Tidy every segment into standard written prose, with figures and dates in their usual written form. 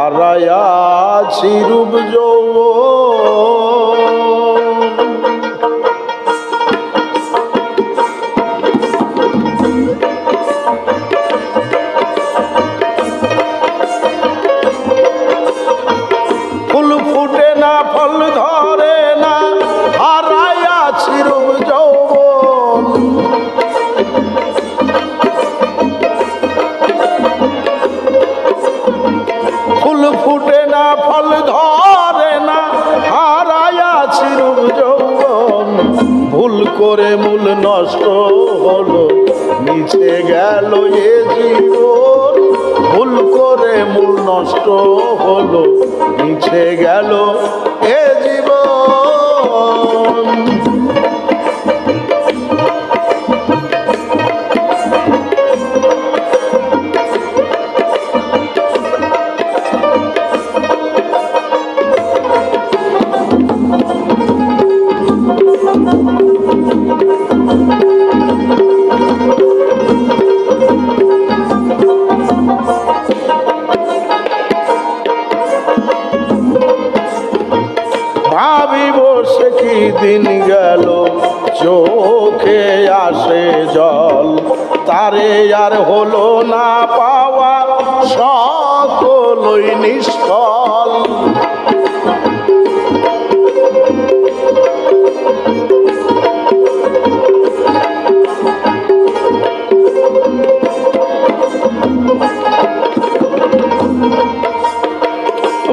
হারায়াছি রূপ যৌবন। ফুল ফুটে না ফল ধরে না হারায়াছি রূপ যৌবন। ফুল ফুটে না ফল ধরে না হারায়াছি রূপ যৌবন। ভুল করে মূল নষ্ট হলো মিছে গেল এ জীবন। ভুল করে মূল নষ্ট হলো মিছে গেল এ জীবন। ভাবি বসে কি দিন গেল চোখে আসে জল। তারে আর হলো না পাওয়া সকলই নিষ্ফল।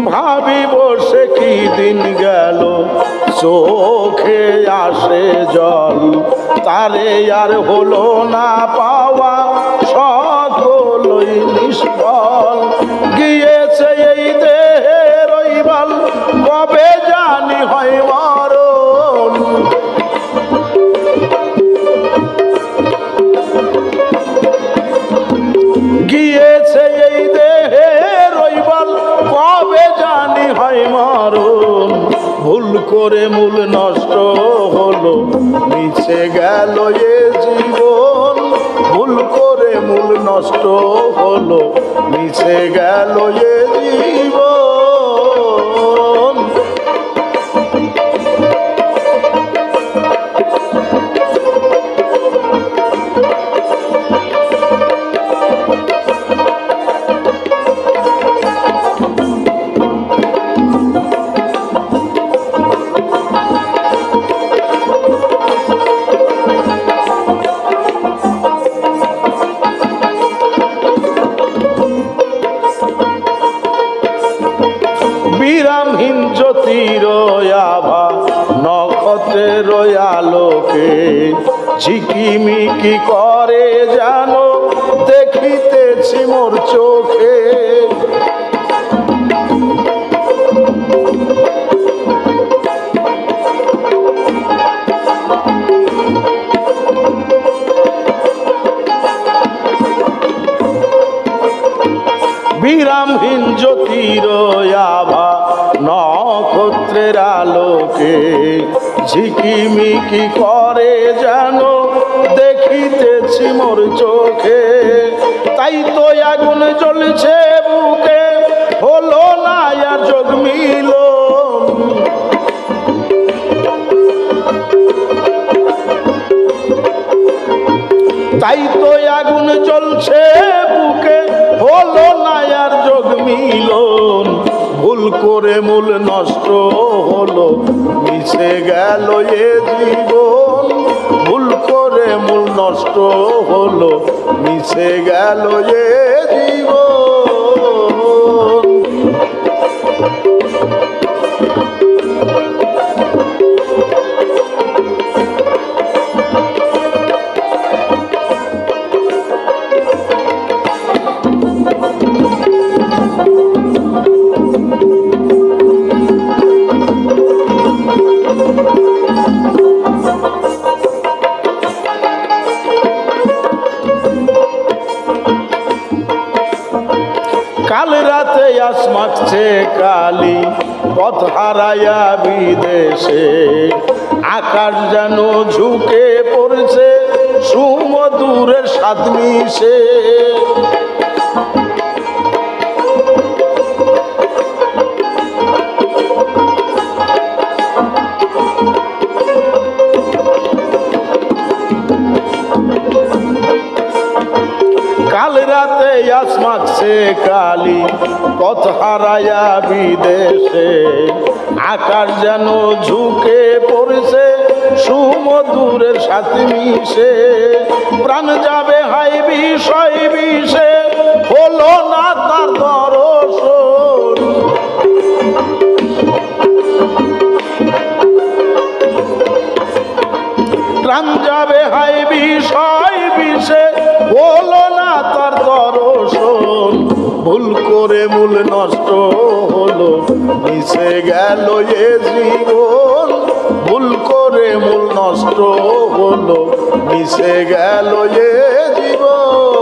ভাবি বসে কি দিন গেল চোখে আসে জল। তারে আর হলো না পাওয়া সকলই নিষ্ফল। গিয়েছে এই দেহের রইবাল কবে জানি হয় মরণ। গিয়েছে এই দেহের রইবাল কবে জানি হয় মরণ। ভুল করে মূল নষ্ট হলো মিছে গেল এ জীবন। ভুল করে মূল নষ্ট হলো মিছে গেল এ জীবন। বিরামহীন জ্যোতির আভা নক্ষত্রের আলোকে ঝিকিমিকি করে যেন দেখিতেছি মোর চোখে। বিরামহীন জ্যোতির আভা নক্ষত্রের আলোকে ঝিকিমিকি করে যেন দেখিতেছি মোর চোখে। তাই তো আগুন জ্বলছে বুকে হলো না আর যোগ মিলন। তাই তো আগুন জ্বলছে বুকে হলো না আর যোগ মিলন। ভুল করে মূল নষ্ট হলো মিছে গেল এ জীবন। ভুল করে মূল নষ্ট হলো মিছে গেল এ জীবন। কাল রাতে আস মাখছে কালি পথ হারাইয়া বিদেশে। আকাশ যেন ঝুঁকে পড়ছে সুমধুরের স্বাদ মিশে। মাখছে কালি পথ হারায়া বিদেশে আকাশ যেন ঝুঁকে পড়ছে সুমধুরের সাথে মিশে প্রাণ যাবে হাই বিষয় বিষে হলো না তার দর্শন প্রাণ যাবে হাই বিষয় বিষে হলো না তার দর্শন ভুল করে মূল নষ্ট হলো মিশে গেল এ জীবন ভুল করে মূল নষ্ট হলো মিশে গেল এ জীবন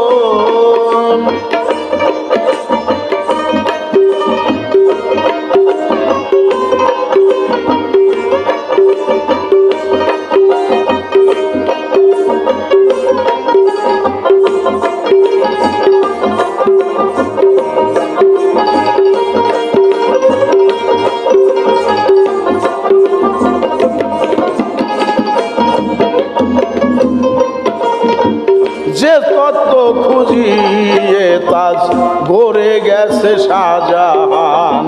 যে তত্ত্ব খুঁজিয়ে তাজ গড়ে গেছে শাহজাহান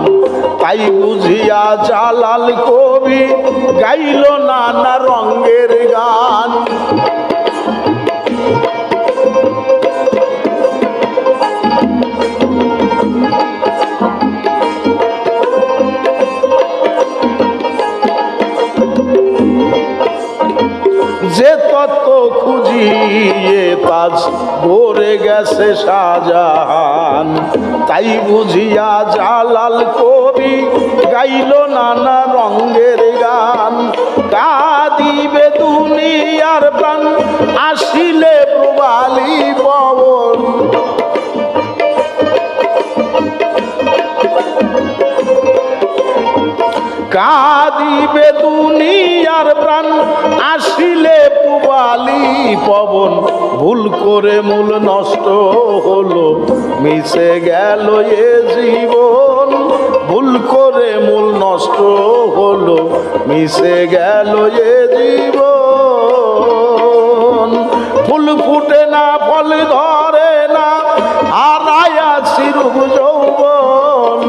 তাই বুঝিয়া জালাল কবি গাইল নানা রঙের গান যে তত্ত্ব খুঁজিয়ে তাজ গড়ে গেছে শাহজাহান তাই বুঝিয়া জালাল কবি গাইল নানা রঙের গান কাঁদিবে দুনিয়ার প্রাণ আসিলে প্রবালী পবন কাঁদিবে দুনিয়ার প্রাণ আসিলে পুবালি পবন ভুল করে মূল নষ্ট হলো মিশে গেল এ জীবন ভুল করে মূল নষ্ট হলো মিশে গেল এ জীবন ফুল ফুটে না ফল ধরে না হারায়াছি রূপ যৌবন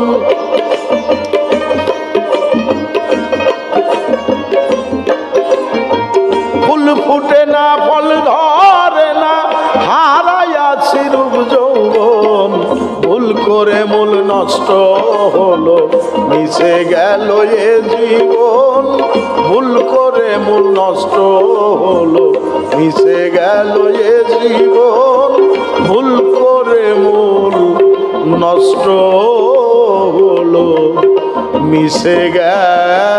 ফুটে না ফল ধরে না হারায়াছি রূপ যৌবন ভুল করে মূল নষ্ট হলো মিশে গেল এ জীবন ভুল করে মূল নষ্ট হলো মিশে গেল এ জীবন ভুল করে মূল নষ্ট হলো মিশে গেল